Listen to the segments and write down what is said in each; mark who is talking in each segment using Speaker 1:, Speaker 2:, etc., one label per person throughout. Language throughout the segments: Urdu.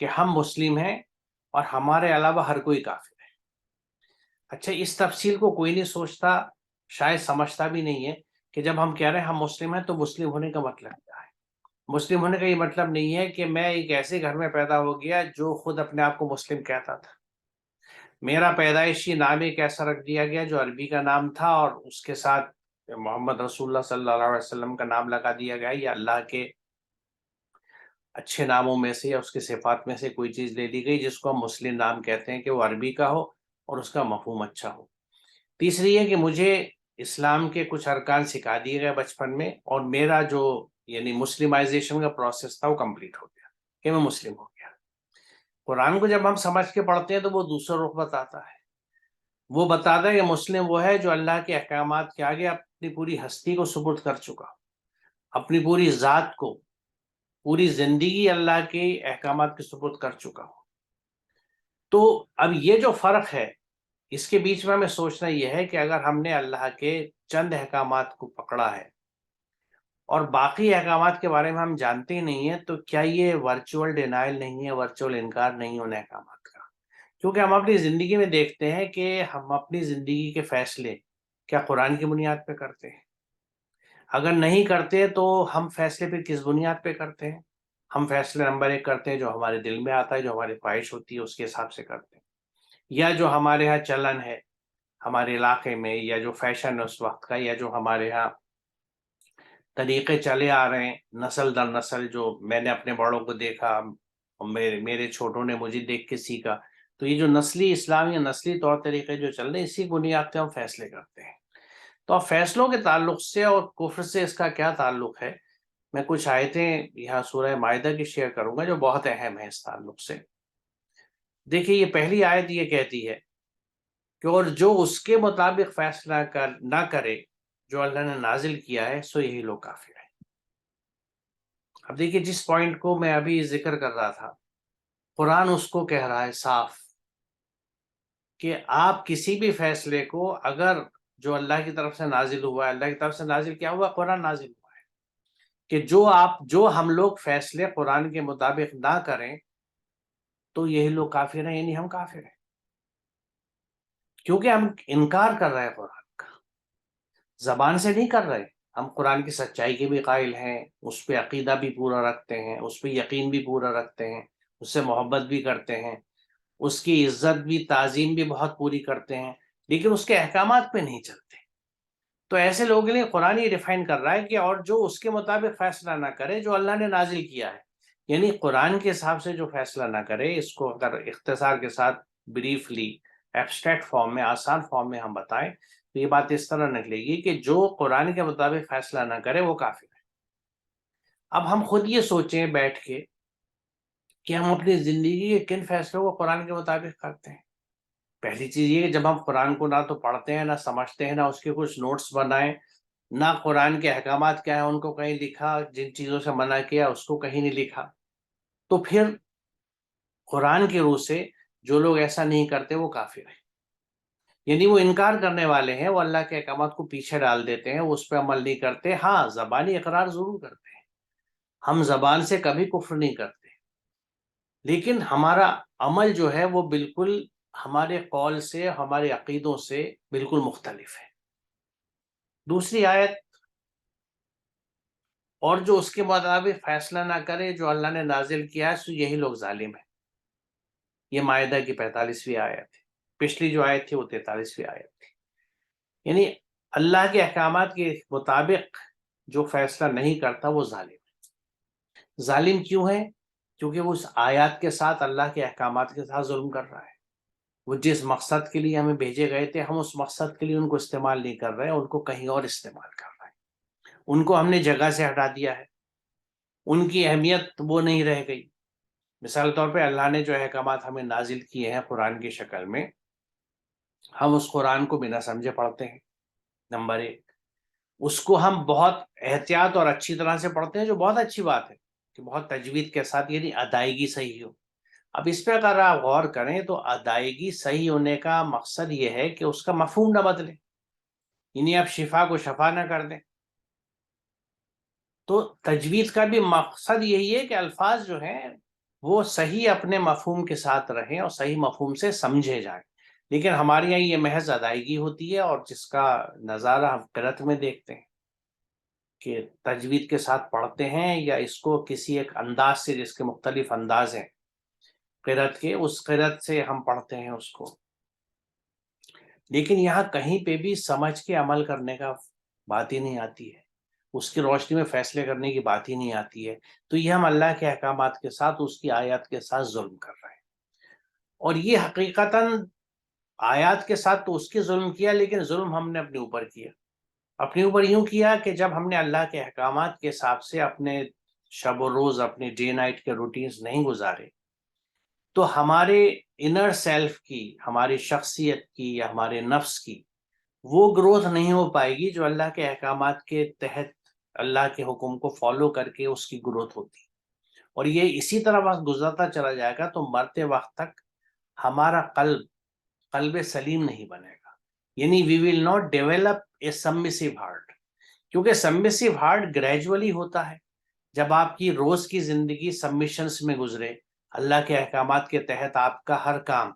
Speaker 1: کہ ہم مسلم ہیں اور ہمارے علاوہ ہر کوئی کافر ہے۔ اچھا، اس تفصیل کو کوئی نہیں سوچتا، شاید سمجھتا بھی نہیں ہے کہ جب ہم کہہ رہے ہیں ہم مسلم ہیں تو مسلم ہونے کا مطلب کیا ہے۔ مسلم ہونے کا یہ مطلب نہیں ہے کہ میں ایک ایسے گھر میں پیدا ہو گیا جو خود اپنے آپ کو مسلم کہتا تھا، میرا پیدائشی نام ایک ایسا رکھ دیا گیا جو عربی کا نام تھا اور اس کے ساتھ محمد رسول اللہ صلی اللہ علیہ وسلم کا نام لگا دیا گیا، یا اللہ کے اچھے ناموں میں سے یا اس کے صفات میں سے کوئی چیز لے لی گئی جس کو ہم مسلم نام کہتے ہیں کہ وہ عربی کا ہو اور اس کا مفہوم اچھا ہو۔ تیسری ہے کہ مجھے اسلام کے کچھ ارکان سکھا دیے گئے بچپن میں، اور میرا جو یعنی مسلمائزیشن کا پروسیس تھا وہ کمپلیٹ ہو گیا کہ میں مسلم ہو گیا۔ قرآن کو جب ہم سمجھ کے پڑھتے ہیں تو وہ دوسرا رخ بتاتا ہے، وہ بتاتا ہے کہ مسلم وہ ہے جو اللہ کے احکامات کے آگے اپنی پوری ہستی کو سپرد کر چکا، اپنی پوری ذات کو، پوری زندگی اللہ کے احکامات کے سپرد کر چکا ہو۔ تو اب یہ جو فرق ہے اس کے بیچ میں ہمیں سوچنا یہ ہے کہ اگر ہم نے اللہ کے چند احکامات کو پکڑا ہے اور باقی احکامات کے بارے میں ہم جانتے ہی نہیں ہیں، تو کیا یہ ورچوئل ڈینائل نہیں ہے، ورچوئل انکار نہیں ان احکامات کا؟ کیونکہ ہم اپنی زندگی میں دیکھتے ہیں کہ ہم اپنی زندگی کے فیصلے کیا قرآن کی بنیاد پہ کرتے ہیں؟ اگر نہیں کرتے تو ہم فیصلے پہ کس بنیاد پہ کرتے ہیں؟ ہم فیصلے نمبر 1 کرتے ہیں جو ہمارے دل میں آتا ہے، جو ہماری خواہش ہوتی ہے اس کے حساب سے کرتے ہیں، یا جو ہمارے ہاں چلن ہے ہمارے علاقے میں، یا جو فیشن ہے اس وقت کا، یا جو ہمارے ہاں طریقے چلے آ رہے ہیں نسل در نسل، جو میں نے اپنے بڑوں کو دیکھا اور میرے چھوٹوں نے مجھے دیکھ کے سیکھا، تو یہ جو نسلی اسلام یا نسلی طور طریقے جو چل رہے ہیں اسی بنیاد پہ ہم فیصلے کرتے ہیں۔ تو اب فیصلوں کے تعلق سے اور کفر سے اس کا کیا تعلق ہے، میں کچھ آیتیں یہاں سورہ مائدہ کی شیئر کروں گا جو بہت اہم ہے اس تعلق سے۔ دیکھیے، یہ پہلی آیت یہ کہتی ہے کہ اور جو اس کے مطابق فیصلہ نہ کرے جو اللہ نے نازل کیا ہے سو یہی لوگ کافر ہیں۔ اب دیکھیے، جس پوائنٹ کو میں ابھی ذکر کر رہا تھا، قرآن اس کو کہہ رہا ہے صاف کہ آپ کسی بھی فیصلے کو اگر جو اللہ کی طرف سے نازل ہوا ہے، اللہ کی طرف سے نازل کیا ہوا، قرآن نازل ہوا ہے، کہ جو ہم لوگ فیصلے قرآن کے مطابق نہ کریں تو یہی لوگ کافر ہیں، یعنی ہم کافر ہیں، کیونکہ ہم انکار کر رہے ہیں قرآن کا، زبان سے نہیں کر رہے، ہم قرآن کی سچائی کے بھی قائل ہیں، اس پہ عقیدہ بھی پورا رکھتے ہیں، اس پہ یقین بھی پورا رکھتے ہیں، اس سے محبت بھی کرتے ہیں، اس کی عزت بھی تعظیم بھی بہت پوری کرتے ہیں، لیکن اس کے احکامات پہ نہیں چلتے۔ تو ایسے لوگوں کے لیے قرآن یہ ڈیفائن کر رہا ہے کہ اور جو اس کے مطابق فیصلہ نہ کرے جو اللہ نے نازل کیا ہے، یعنی قرآن کے حساب سے جو فیصلہ نہ کرے، اس کو اگر اختصار کے ساتھ بریفلی ایبسٹریکٹ فارم میں، آسان فارم میں ہم بتائیں تو یہ بات اس طرح نکلے گی کہ جو قرآن کے مطابق فیصلہ نہ کرے وہ کافر ہے۔ اب ہم خود یہ سوچیں بیٹھ کے کہ ہم اپنی زندگی کے کن فیصلوں کو قرآن کے مطابق کرتے ہیں۔ پہلی چیز یہ کہ جب ہم قرآن کو نہ تو پڑھتے ہیں، نہ سمجھتے ہیں، نہ اس کے کچھ نوٹس بنائیں، نہ قرآن کے احکامات کیا ہیں ان کو کہیں لکھا، جن چیزوں سے منع کیا اس کو کہیں نہیں لکھا، تو پھر قرآن کی روح سے جو لوگ ایسا نہیں کرتے وہ کافر ہیں، یعنی وہ انکار کرنے والے ہیں، وہ اللہ کے احکامات کو پیچھے ڈال دیتے ہیں، وہ اس پہ عمل نہیں کرتے۔ ہاں، زبانی اقرار ضرور کرتے ہیں، ہم زبان سے کبھی کفر نہیں کرتے، لیکن ہمارا عمل جو ہے وہ بالکل ہمارے قول سے، ہمارے عقیدوں سے بالکل مختلف ہے۔ دوسری آیت، اور جو اس کے مطابق فیصلہ نہ کرے جو اللہ نے نازل کیا ہے سو یہی لوگ ظالم ہیں، یہ مائدہ کی 45ویں آیت ہے، پچھلی جو آیت تھی وہ 43ویں آیت تھی، یعنی اللہ کے احکامات کے مطابق جو فیصلہ نہیں کرتا وہ ظالم ہے۔ ظالم کیوں ہے؟ کیونکہ وہ اس آیات کے ساتھ، اللہ کے احکامات کے ساتھ ظلم کر رہا ہے۔ وہ جس مقصد کے لیے ہمیں بھیجے گئے تھے ہم اس مقصد کے لیے ان کو استعمال نہیں کر رہے، ان کو کہیں اور استعمال کر رہے ہیں، ان کو ہم نے جگہ سے ہٹا دیا ہے، ان کی اہمیت وہ نہیں رہ گئی۔ مثال طور پہ اللہ نے جو احکامات ہمیں نازل کیے ہیں قرآن کی شکل میں، ہم اس قرآن کو بنا سمجھے پڑھتے ہیں، نمبر 1۔ اس کو ہم بہت احتیاط اور اچھی طرح سے پڑھتے ہیں، جو بہت اچھی بات ہے کہ بہت تجوید کے ساتھ، یعنی ادائیگی صحیح ہو۔ اب اس پہ اگر آپ غور کریں تو ادائیگی صحیح ہونے کا مقصد یہ ہے کہ اس کا مفہوم نہ بدلے، یعنی آپ شفا کو شفا نہ کر دیں۔ تو تجوید کا بھی مقصد یہی ہے کہ الفاظ جو ہیں وہ صحیح اپنے مفہوم کے ساتھ رہیں اور صحیح مفہوم سے سمجھے جائیں. لیکن ہمارے یہاں یہ محض ادائیگی ہوتی ہے، اور جس کا نظارہ ہم قرأت میں دیکھتے ہیں کہ تجوید کے ساتھ پڑھتے ہیں، یا اس کو کسی ایک انداز سے، جس کے مختلف انداز ہیں قرأت کے، اس قرأت سے ہم پڑھتے ہیں اس کو. لیکن یہاں کہیں پہ بھی سمجھ کے عمل کرنے کا بات ہی نہیں آتی ہے، اس کی روشنی میں فیصلے کرنے کی بات ہی نہیں آتی ہے. تو یہ ہم اللہ کے احکامات کے ساتھ، اس کی آیات کے ساتھ ظلم کر رہے ہیں. اور یہ حقیقتاً آیات کے ساتھ تو اس کے ظلم کیا، لیکن ظلم ہم نے اپنے اوپر کیا. اپنے اوپر یوں کیا کہ جب ہم نے اللہ کے احکامات کے حساب سے اپنے شب و روز، اپنے ڈے نائٹ کے روٹینز نہیں گزارے، تو ہمارے انر سیلف کی، ہماری شخصیت کی یا ہمارے نفس کی وہ گروتھ نہیں ہو پائے گی جو اللہ کے احکامات کے تحت اللہ کے حکم کو فالو کر کے اس کی گروتھ ہوتی. اور یہ اسی طرح وقت گزرتا چلا جائے گا تو مرتے وقت تک ہمارا قلب سلیم نہیں بنے گا. یعنی we will not develop a submissive heart, کیونکہ سبمسیو ہارٹ گریجولی ہوتا ہے. جب آپ کی روز کی زندگی سبمیشنز میں گزرے، اللہ کے احکامات کے تحت آپ کا ہر کام،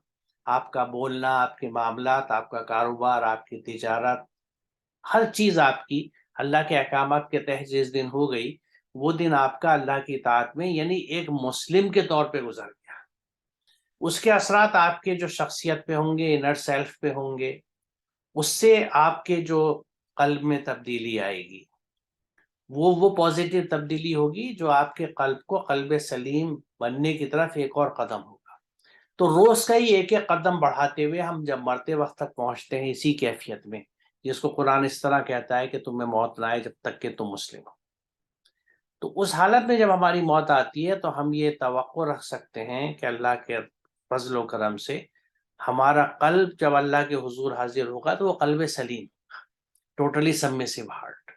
Speaker 1: آپ کا بولنا، آپ کے معاملات، آپ کا کاروبار، آپ کی تجارت، ہر چیز آپ کی اللہ کے احکامات کے تحت جس دن ہو گئی، وہ دن آپ کا اللہ کی اطاعت میں، یعنی ایک مسلم کے طور پہ گزر گیا. اس کے اثرات آپ کے جو شخصیت پہ ہوں گے، انر سیلف پہ ہوں گے، اس سے آپ کے جو قلب میں تبدیلی آئے گی، وہ پازیٹیو تبدیلی ہوگی جو آپ کے قلب کو قلب سلیم بننے کی طرف ایک اور قدم ہوگا. تو روز کا ہی ایک ایک قدم بڑھاتے ہوئے ہم جب مرتے وقت تک پہنچتے ہیں اسی کیفیت میں، جس کو قرآن اس طرح کہتا ہے کہ تمہیں موت نہ آئے جب تک کہ تم مسلم ہو. تو اس حالت میں جب ہماری موت آتی ہے تو ہم یہ توقع رکھ سکتے ہیں کہ اللہ کے فضل و کرم سے ہمارا قلب جب اللہ کے حضور حاضر ہوگا تو وہ قلب سلیم، ٹوٹلی سبمسیو ہارٹ.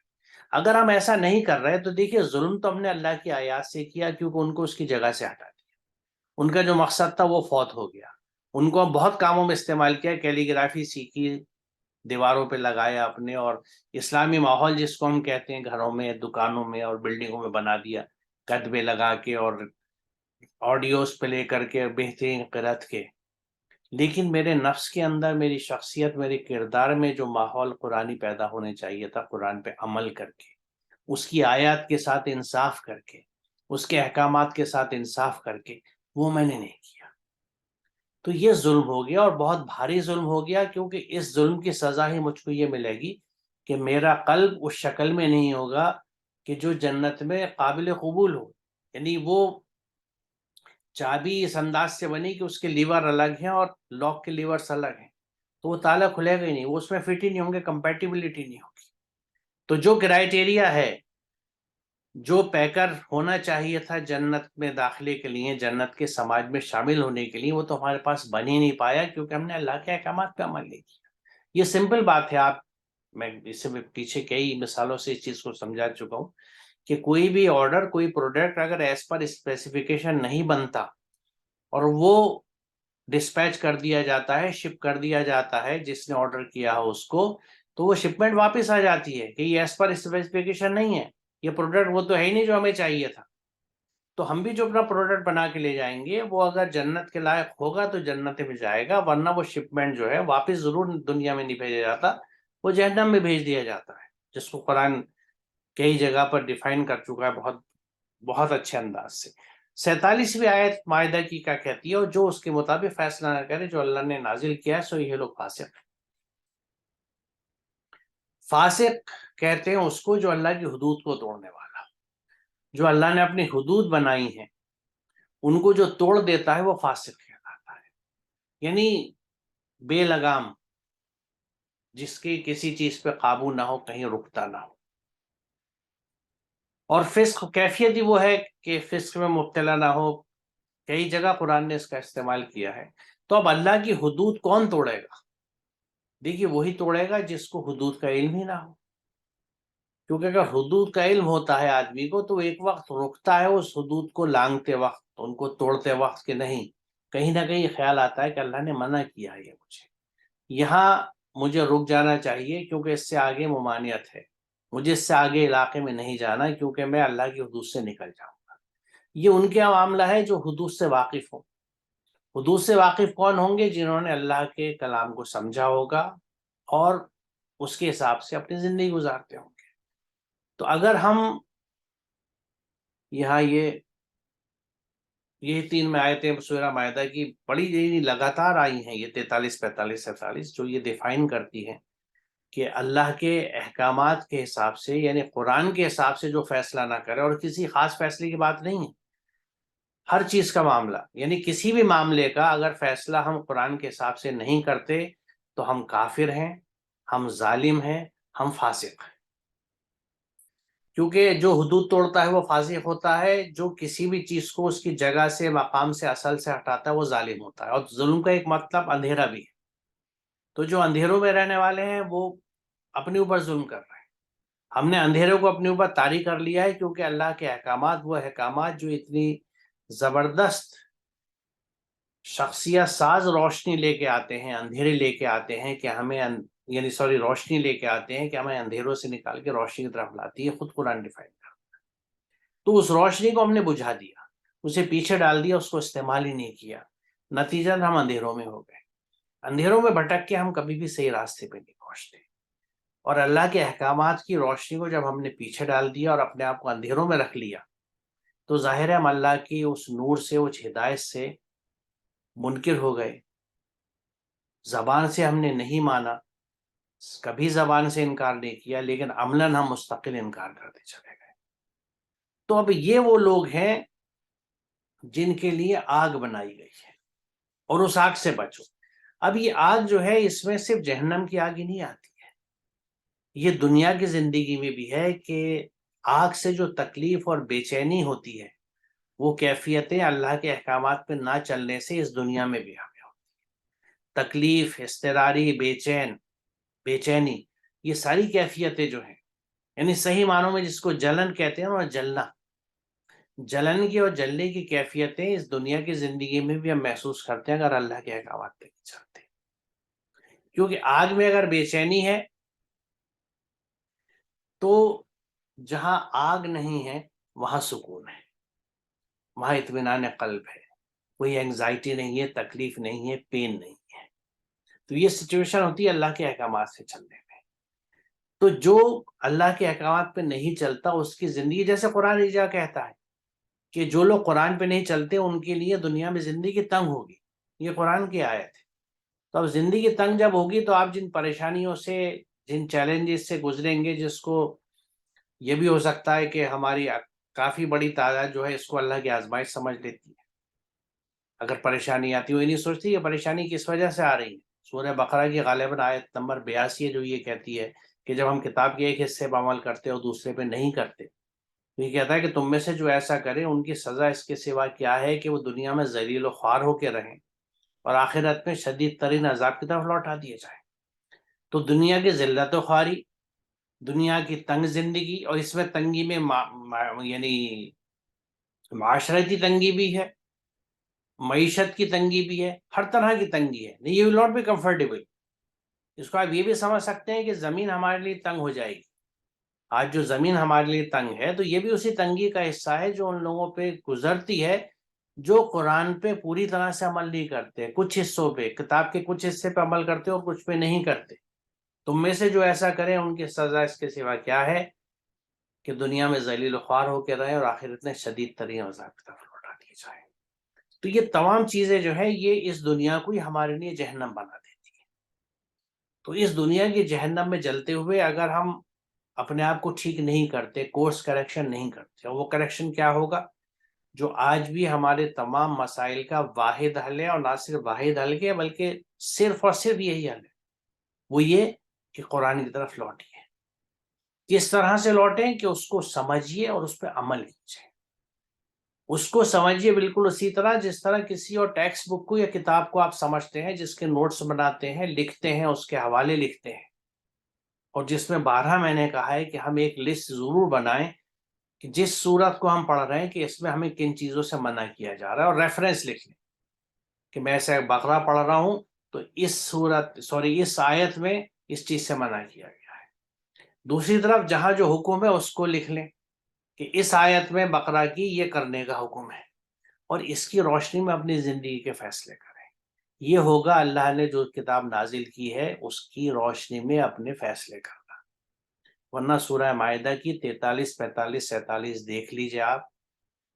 Speaker 1: اگر ہم ایسا نہیں کر رہے تو دیکھیے، ظلم تو ہم نے اللہ کی آیات سے کیا، کیونکہ ان کو اس کی جگہ سے ہٹا دیا. ان کا جو مقصد تھا وہ فوت ہو گیا. ان کو ہم بہت کاموں میں استعمال کیا، کیلیگرافی سیکھی، دیواروں پہ لگایا اپنے، اور اسلامی ماحول جس کو ہم کہتے ہیں گھروں میں، دکانوں میں اور بلڈنگوں میں بنا دیا، کتبے لگا کے اور آڈیوز پلے کر کے بہترین قرأت کے. لیکن میرے نفس کے اندر، میری شخصیت، میرے کردار میں جو ماحول قرآنی پیدا ہونے چاہیے تھا، قرآن پہ عمل کر کے، اس کی آیات کے ساتھ انصاف کر کے، اس کے احکامات کے ساتھ انصاف کر کے، وہ میں نے نہیں کیا. تو یہ ظلم ہو گیا، اور بہت بھاری ظلم ہو گیا، کیونکہ اس ظلم کی سزا ہی مجھ کو یہ ملے گی کہ میرا قلب اس شکل میں نہیں ہوگا کہ جو جنت میں قابل قبول ہو. یعنی وہ چابی اس انداز سے بنی کہ اس کے لیور الگ ہیں اور لاک کے لیورز الگ ہیں، تو وہ تالا کھلے گا ہی نہیں، وہ اس میں فٹ ہی نہیں ہوں گے، کمپیٹیبلٹی نہیں ہوگی. تو جو کرائٹیریا ہے، جو پیکر ہونا چاہیے تھا جنت میں داخلے کے لیے، جنت کے سماج میں شامل ہونے کے لیے، وہ تو ہمارے پاس بن ہی نہیں پایا، کیونکہ ہم نے اللہ کے احکامات پہ عمل نہیں کیا. یہ سمپل بات ہے. میں اس سے پیچھے کئی مثالوں سے اس چیز کو سمجھا چکا ہوں کہ کوئی بھی آرڈر، کوئی پروڈکٹ اگر ایز پر اسپیسیفیکیشن نہیں بنتا اور وہ ڈسپیچ کر دیا جاتا ہے، شپ کر دیا جاتا ہے جس نے آرڈر کیا ہو اس کو، تو وہ شپمنٹ واپس آ جاتی ہے کہ یہ ایز پر اسپیسیفیکیشن نہیں ہے، یہ پروڈکٹ وہ تو ہے ہی نہیں جو ہمیں چاہیے تھا. تو ہم بھی جو اپنا پروڈکٹ بنا کے لے جائیں گے، وہ اگر جنت کے لائق ہوگا تو جنت میں جائے گا، ورنہ وہ شپمنٹ جو ہے واپس ضرور دنیا میں نہیں بھیجا جاتا، وہ جہنم میں بھیج دیا جاتا ہے، جس کو قرآن کئی جگہ پر ڈیفائن کر چکا ہے بہت بہت اچھے انداز سے. 47ویں آیت مائدہ کی کیا کہتی ہے؟ اور جو اس کے مطابق فیصلہ نہ کرے جو اللہ نے نازل کیا ہے، سو یہ لوگ فاسق ہیں. فاسق کہتے ہیں اس کو جو اللہ کی حدود کو توڑنے والا، جو اللہ نے اپنی حدود بنائی ہیں ان کو جو توڑ دیتا ہے وہ فاسق کہلاتا ہے. یعنی بے لگام، جس کی کسی چیز پہ قابو نہ ہو، کہیں رکتا نہ ہو. اور فسق کیفیت ہی وہ ہے کہ فسق میں مبتلا نہ ہو. کئی جگہ قرآن نے اس کا استعمال کیا ہے. تو اب اللہ کی حدود کون توڑے گا؟ دیکھیے، وہی توڑے گا جس کو حدود کا علم ہی نہ ہو. کیونکہ اگر حدود کا علم ہوتا ہے آدمی کو تو ایک وقت رکتا ہے اس حدود کو لانگتے وقت، ان کو توڑتے وقت، کہ نہیں، کہیں نہ کہیں خیال آتا ہے کہ اللہ نے منع کیا ہے مجھے، یہاں مجھے رک جانا چاہیے، کیونکہ اس سے آگے ممانعت ہے، مجھے اس سے آگے علاقے میں نہیں جانا، کیونکہ میں اللہ کی حدود سے نکل جاؤں گا. یہ ان کا معاملہ ہے جو حدود سے واقف ہوں۔ حدود سے واقف کون ہوں گے؟ جنہوں نے اللہ کے کلام کو سمجھا ہوگا اور اس کے حساب سے اپنی زندگی گزارتے ہوں گے۔ تو اگر ہم یہاں یہ 3 آیتیں سورہ مائدہ کی بڑی لگاتار آئی ہیں، یہ 43 45 47، جو یہ ڈیفائن کرتی ہیں کہ اللہ کے احکامات کے حساب سے، یعنی قرآن کے حساب سے جو فیصلہ نہ کرے، اور کسی خاص فیصلے کی بات نہیں ہے، ہر چیز کا معاملہ، یعنی کسی بھی معاملے کا اگر فیصلہ ہم قرآن کے حساب سے نہیں کرتے تو ہم کافر ہیں، ہم ظالم ہیں، ہم فاسق ہیں۔ کیونکہ جو حدود توڑتا ہے وہ فاسق ہوتا ہے، جو کسی بھی چیز کو اس کی جگہ سے، مقام سے، اصل سے ہٹاتا ہے وہ ظالم ہوتا ہے۔ اور ظلم کا ایک مطلب اندھیرا بھی ہے۔ تو جو اندھیروں میں رہنے والے ہیں وہ اپنے اوپر ظلم کر رہے ہیں۔ ہم نے اندھیروں کو اپنے اوپر طاری کر لیا ہے، کیونکہ اللہ کے احکامات وہ احکامات جو اتنی زبردست شخصیت ساز روشنی لے کے آتے ہیں، اندھیرے لے کے آتے ہیں کہ ہمیں روشنی لے کے آتے ہیں کہ ہمیں اندھیروں سے نکال کے روشنی کی طرف لاتی ہے، خود قرآن ڈیفائن کرتا ہے۔ تو اس روشنی کو ہم نے بجھا دیا، اسے پیچھے ڈال دیا، اس کو استعمال ہی نہیں کیا، نتیجہ ہم اندھیروں میں ہو گئے۔ اندھیروں میں بھٹک کے ہم کبھی بھی صحیح راستے پہ نہیں پہنچتے۔ اور اللہ کے احکامات کی روشنی کو جب ہم نے پیچھے ڈال دیا اور اپنے آپ کو اندھیروں میں رکھ لیا، تو ظاہر ہے ہم اللہ کی اس نور سے، اس ہدایت سے منکر ہو گئے۔ زبان سے ہم نے نہیں مانا، کبھی زبان سے انکار نہیں کیا، لیکن عملاً ہم مستقل انکار کرتے چلے گئے۔ تو اب یہ وہ لوگ ہیں جن کے لیے آگ بنائی گئی ہے، اور اس آگ سے بچو۔ اب یہ آگ جو ہے، اس میں صرف جہنم کی آگ ہی نہیں آتی ہے، یہ دنیا کی زندگی میں بھی ہے کہ آگ سے جو تکلیف اور بے چینی ہوتی ہے، وہ کیفیتیں اللہ کے احکامات پہ نہ چلنے سے اس دنیا میں بھی ہمیں ہوتی ہے۔ تکلیف، اضطراری، بے چینی، یہ ساری کیفیتیں جو ہیں، یعنی صحیح معنوں میں جس کو جلن کہتے ہیں، اور جلن کی اور جلنے کی کیفیتیں اس دنیا کی زندگی میں بھی ہم محسوس کرتے ہیں اگر اللہ کے احکامات پہ نہیں چلتے۔ کیونکہ آگ میں اگر بے چینی ہے تو جہاں آگ نہیں ہے وہاں سکون ہے، وہاں اطمینان قلب ہے، کوئی اینگزائٹی نہیں ہے، تکلیف نہیں ہے، پین نہیں ہے۔ تو یہ سچویشن ہوتی ہے اللہ کے احکامات سے چلنے میں۔ تو جو اللہ کے احکامات پہ نہیں چلتا، اس کی زندگی، جیسے قرآن اجا کہتا ہے کہ جو لوگ قرآن پہ نہیں چلتے ان کے لیے دنیا میں زندگی تنگ ہوگی، یہ قرآن کی آیت ہے۔ تو اب زندگی تنگ جب ہوگی تو آپ جن پریشانیوں سے، جن چیلنجز سے گزریں گے، جس کو یہ بھی ہو سکتا ہے کہ ہماری کافی بڑی تعداد جو ہے اس کو اللہ کی آزمائش سمجھ لیتی ہے۔ اگر پریشانی آتی ہے، وہ نہیں سوچتی کہ پریشانی کس وجہ سے آ رہی ہے۔ سورہ بقرہ کی غالباً آیت نمبر 82 ہے جو یہ کہتی ہے کہ جب ہم کتاب کے ایک حصے پہ عمل کرتے اور دوسرے پہ نہیں کرتے، تو یہ کہتا ہے کہ تم میں سے جو ایسا کریں ان کی سزا اس کے سوا کیا ہے کہ وہ دنیا میں ذلیل و خوار ہو کے رہیں اور آخرت میں شدید ترین عذاب کی طرف لوٹا دیے جائیں۔ تو دنیا کی ذلت و خواری، دنیا کی تنگ زندگی، اور اس میں تنگی میں یعنی معاشرتی تنگی بھی ہے، معیشت کی تنگی بھی ہے، ہر طرح کی تنگی ہے۔ نہیں، you will not be comfortable. اس کو آپ یہ بھی سمجھ سکتے ہیں کہ زمین ہمارے لیے تنگ ہو جائے گی۔ آج جو زمین ہمارے لیے تنگ ہے تو یہ بھی اسی تنگی کا حصہ ہے جو ان لوگوں پہ گزرتی ہے جو قرآن پہ پوری طرح سے عمل نہیں کرتے، کچھ حصوں پہ، کتاب کے کچھ حصے پہ عمل کرتے اور کچھ پہ نہیں کرتے۔ تم میں سے جو ایسا کریں ان کی سزا اس کے سوا کیا ہے کہ دنیا میں ذلیل و خوار ہو کے رہے اور آخرت میں شدید ترین عذاب کی طرف لوٹا دیے جائیں۔ تو یہ تمام چیزیں جو ہے یہ اس دنیا کو ہی ہمارے لیے جہنم بنا دیتی ہے۔ تو اس دنیا کی جہنم میں جلتے ہوئے اگر ہم اپنے آپ کو ٹھیک نہیں کرتے، کورس کریکشن نہیں کرتے، اور وہ کریکشن کیا ہوگا جو آج بھی ہمارے تمام مسائل کا واحد حل ہے، اور نہ صرف واحد حل کے بلکہ صرف اور صرف یہی حل ہے، وہ یہ کہ قرآن کی طرف لوٹیے۔ کس طرح سے لوٹیں کہ اس کو سمجھیے اور اس پہ عمل کیجیے۔ اس کو سمجھیے بالکل اسی طرح جس طرح کسی اور ٹیکسٹ بک کو یا کتاب کو آپ سمجھتے ہیں، جس کے نوٹس بناتے ہیں، لکھتے ہیں، اس کے حوالے لکھتے ہیں، اور جس میں 12 میں نے کہا ہے کہ ہم ایک لسٹ ضرور بنائیں کہ جس صورت کو ہم پڑھ رہے ہیں کہ اس میں ہمیں کن چیزوں سے منع کیا جا رہا ہے، اور ریفرنس لکھ لیں کہ میں ایسے بقرہ پڑھ رہا ہوں تو اس آیت میں اس چیز سے منع کیا گیا ہے۔ دوسری طرف جہاں جو حکم ہے اس کو لکھ لیں کہ اس آیت میں بقرہ کی یہ کرنے کا حکم ہے، اور اس کی روشنی میں اپنی زندگی کے فیصلے کریں۔ یہ ہوگا اللہ نے جو کتاب نازل کی ہے اس کی روشنی میں اپنے فیصلے کرنا۔ ورنہ سورہ مائدہ کی 43، 45، 47 دیکھ لیجئے آپ،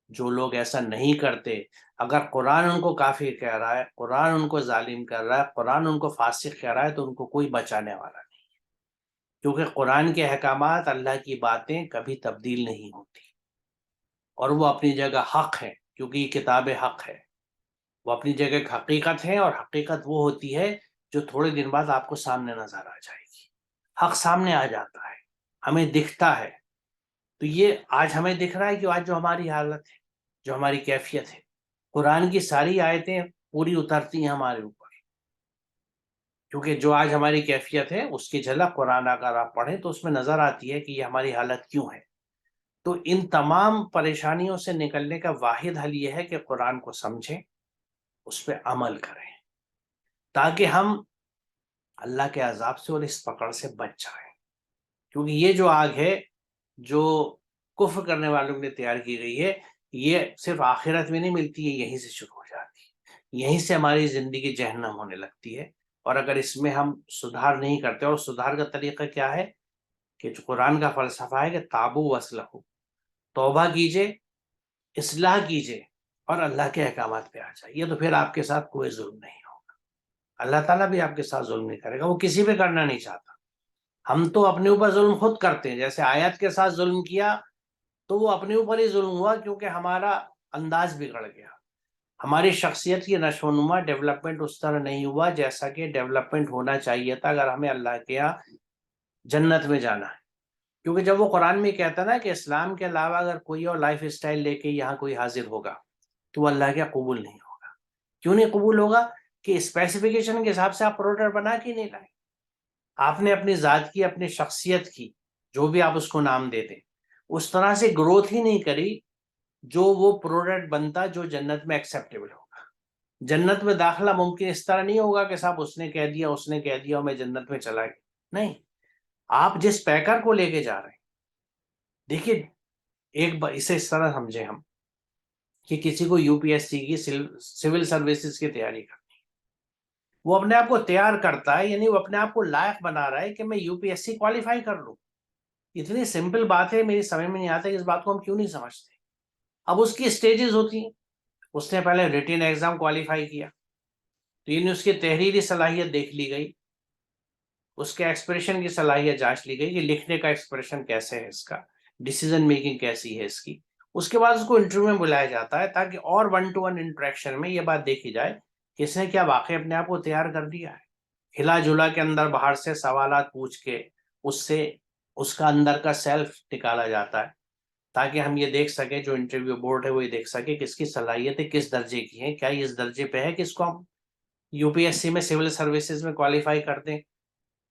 Speaker 1: جو لوگ ایسا نہیں کرتے، اگر قرآن ان کو کافر کہہ رہا ہے، قرآن ان کو ظالم کر رہا ہے، قرآن ان کو فاسق کہہ رہا ہے، تو ان کو کوئی بچانے والا نہیں، کیونکہ قرآن کے احکامات، اللہ کی باتیں کبھی تبدیل نہیں ہوتی، اور وہ اپنی جگہ حق ہے، کیونکہ یہ کتاب حق ہے، وہ اپنی جگہ ایک حقیقت ہے، اور حقیقت وہ ہوتی ہے جو تھوڑے دن بعد آپ کو سامنے نظر آ جائے گی۔ حق سامنے آ جاتا ہے، ہمیں دکھتا ہے۔ تو یہ آج ہمیں دکھ رہا ہے کہ آج جو ہماری حالت ہے، جو ہماری کیفیت ہے، قرآن کی ساری آیتیں پوری اترتی ہیں ہمارے اوپر، کیونکہ جو آج ہماری کیفیت ہے اس کی جھلک قرآن اگر آپ پڑھیں تو اس میں نظر آتی ہے کہ یہ ہماری حالت کیوں ہے۔ تو ان تمام پریشانیوں سے نکلنے کا واحد حل یہ ہے کہ قرآن کو سمجھیں، اس پہ عمل کریں، تاکہ ہم اللہ کے عذاب سے اور اس پکڑ سے بچ جائیں۔ کیونکہ یہ جو آگ ہے جو کفر کرنے والوں نے تیار کی گئی ہے، یہ صرف آخرت میں نہیں ملتی ہے، یہیں سے شروع ہو جاتی ہے، یہیں سے ہماری زندگی جہنم ہونے لگتی ہے۔ اور اگر اس میں ہم سدھار نہیں کرتے، اور سدھار کا طریقہ کیا ہے کہ جو قرآن کا فلسفہ ہے کہ تابو واسلحو، توبہ کیجئے، اصلاح کیجئے، اور اللہ کے احکامات پہ آ جائیے، تو پھر آپ کے ساتھ کوئی ظلم نہیں ہوگا، اللہ تعالیٰ بھی آپ کے ساتھ ظلم نہیں کرے گا، وہ کسی پہ کرنا نہیں چاہتا۔ ہم تو اپنے اوپر ظلم خود کرتے ہیں، جیسے آیت کے ساتھ ظلم کیا تو وہ اپنے اوپر ہی ظلم ہوا، کیونکہ ہمارا انداز بگڑ گیا، ہماری شخصیت کی نشو و نما، ڈیولپمنٹ اس طرح نہیں ہوا جیسا کہ ڈیولپمنٹ ہونا چاہیے تھا اگر ہمیں اللہ کے یہاں جنت میں جانا ہے۔ کیونکہ جب وہ قرآن میں کہتا نا کہ اسلام کے علاوہ اگر کوئی اور لائف اسٹائل لے کے یہاں کوئی حاضر ہوگا تو وہ اللہ کے قبول نہیں ہوگا۔ کیوں نہیں قبول ہوگا؟ کہ اسپیسیفکیشن کے حساب سے آپ پروڈکٹ بنا کے نہیں لائے، آپ نے اپنی ذات کی، اپنی شخصیت کی، جو بھی آپ اس کو نام دیتے، اس طرح سے گروتھ ہی نہیں کری جو وہ پروڈکٹ بنتا جو جنت میں ایکسیپٹیبل ہوگا۔ جنت میں داخلہ ممکن اس طرح نہیں ہوگا کہ صاحب اس نے کہہ دیا، اس نے کہہ دیا اور میں جنت میں چلا گیا، نہیں، آپ جس پیکر کو لے کے جا رہے ہیں، دیکھیے اسے اس طرح سمجھیں ہم کہ کسی کو یو پی ایس سی کی، سول سروسز کی تیاری کرنی، وہ اپنے آپ کو تیار کرتا ہے، یعنی وہ اپنے آپ کو لائق بنا رہا ہے کہ میں U P S C qualify کر لوں۔ اتنی سمپل بات ہے، میری سمجھ میں نہیں آتا کہ اس بات کو ہم کیوں نہیں سمجھتے۔ اب اس کی سٹیجز ہوتی ہیں، اس نے پہلے ریٹن ایگزام کوالیفائی کیا، تو یعنی اس کی تحریری صلاحیت دیکھ لی گئی، اس کے ایکسپریشن کی صلاحیت جانچ لی گئی کہ لکھنے کا ایکسپریشن کیسے ہے، اس کا ڈیسیژن میکنگ کیسی ہے اس کی۔ اس کے بعد اس کو انٹرویو میں بلایا جاتا ہے تاکہ اور 1-to-1 انٹریکشن میں یہ بات دیکھی جائے کہ اس نے کیا واقعی اپنے آپ کو تیار کر دیا ہے۔ ہلا جلا کے اندر باہر سے سوالات پوچھ کے اس سے اس کا اندر کا سیلف نکالا جاتا ہے، تاکہ ہم یہ دیکھ سکیں، جو انٹرویو بورڈ ہے وہ یہ دیکھ سکے کہ اس کی صلاحیتیں کس درجے کی ہیں، کیا یہ اس درجے پہ ہے کہ اس کو ہم یو پی ایس سی میں، سول سروسز میں کوالیفائی کر دیں۔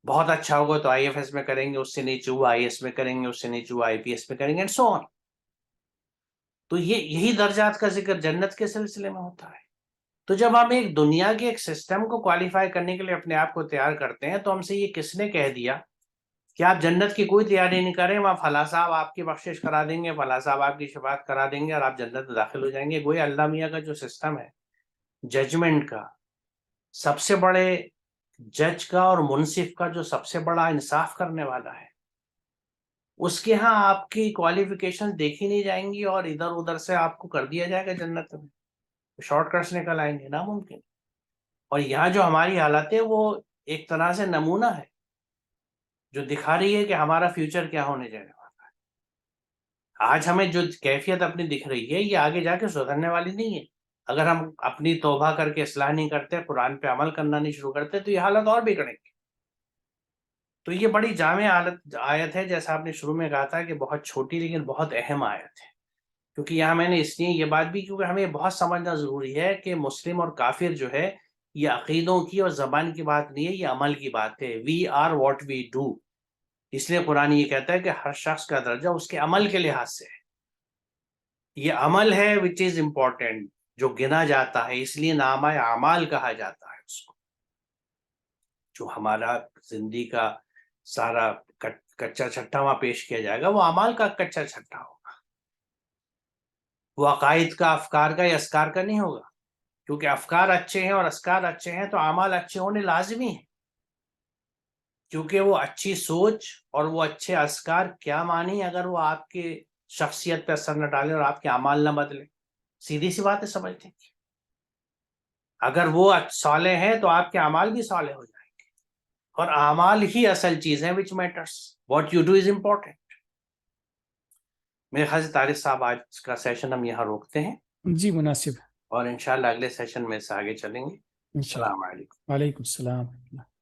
Speaker 1: بہت اچھا ہوگا تو آئی ایف ایس میں کریں گے، اس سے نیچے ہوا آئی ایس میں کریں گے، اس سے نیچے ہوا آئی پی ایس میں کریں گے، اینڈ سو آن۔ تو یہی درجات کا ذکر جنت کے سلسلے میں ہوتا ہے۔ تو جب ہم ایک دنیا کے ایک سسٹم کو کوالیفائی کرنے کے لیے اپنے آپ کو تیار کرتے ہیں، تو ہم سے یہ کس نے کہہ دیا کہ آپ جنت کی کوئی تیاری نہیں کریں، وہاں فلاں صاحب آپ کی بخشش کرا دیں گے، فلاں صاحب آپ کی شفاعت کرا دیں گے اور آپ جنت میں داخل ہو جائیں گے۔ گویا اللہ میاں کا جو سسٹم ہے ججمنٹ کا، سب سے بڑے جج کا اور منصف کا، جو سب سے بڑا انصاف کرنے والا ہے، اس کے ہاں آپ کی کوالیفیکیشن دیکھی نہیں جائیں گی اور ادھر ادھر سے آپ کو کر دیا جائے گا جنت میں، شارٹ کٹس نکل آئیں گے، ناممکن۔ اور یہاں جو ہماری حالت ہے وہ ایک طرح سے نمونہ ہے جو دکھا رہی ہے کہ ہمارا فیوچر کیا ہونے جانے والا ہے۔ آج ہمیں جو کیفیت اپنی دکھ رہی ہے یہ آگے جا کے سدھرنے والی نہیں ہے۔ اگر ہم اپنی توبہ کر کے اصلاح نہیں کرتے، قرآن پہ عمل کرنا نہیں شروع کرتے، تو یہ حالت اور بگڑے گی۔ تو یہ بڑی جامع آیت ہے، جیسا آپ نے شروع میں کہا تھا کہ بہت چھوٹی لیکن بہت اہم آیت ہے، کیونکہ یہاں میں نے اس لیے یہ بات بھی، کیونکہ ہمیں بہت سمجھنا ضروری ہے کہ مسلم اور کافر جو ہے یہ عقیدوں کی اور زبان کی بات نہیں ہے، یہ عمل کی بات ہے۔ We are what we do, اس لیے قرآن یہ کہتا ہے کہ ہر شخص کا درجہ اس کے عمل کے لحاظ سے ہے۔ یہ عمل ہے وچ از امپورٹینٹ، جو گنا جاتا ہے، اس لیے نامہ اعمال کہا جاتا ہے اس کو۔ جو ہمارا زندگی کا سارا کچا چھٹا وہاں پیش کیا جائے گا، وہ اعمال کا کچا چھٹا ہوگا۔ وہ عقائد کا، افکار کا یا اسکار کا نہیں ہوگا، کیونکہ افکار اچھے ہیں اور اسکار اچھے ہیں تو اعمال اچھے ہونے لازمی ہیں، کیونکہ وہ اچھی سوچ اور وہ اچھے اسکار کیا مانی اگر وہ آپ کے شخصیت پہ اثر نہ ڈالے اور آپ کے اعمال نہ بدلے. سیدھی سی بات ہے، سمجھتے ہیں. اگر وہ صالح ہیں تو آپ کے اعمال بھی صالح ہو جائیں گے، اور اعمال ہی اصل چیز ہے which matters. What you do is important. میرے خیال سے طارق صاحب آج کا سیشن ہم یہاں روکتے ہیں،
Speaker 2: جی مناسب ہے
Speaker 1: اور انشاءاللہ اگلے سیشن میں سے آگے چلیں گے.
Speaker 2: انشاءاللہ.
Speaker 1: السلام علیکم.
Speaker 2: وعلیکم السلام.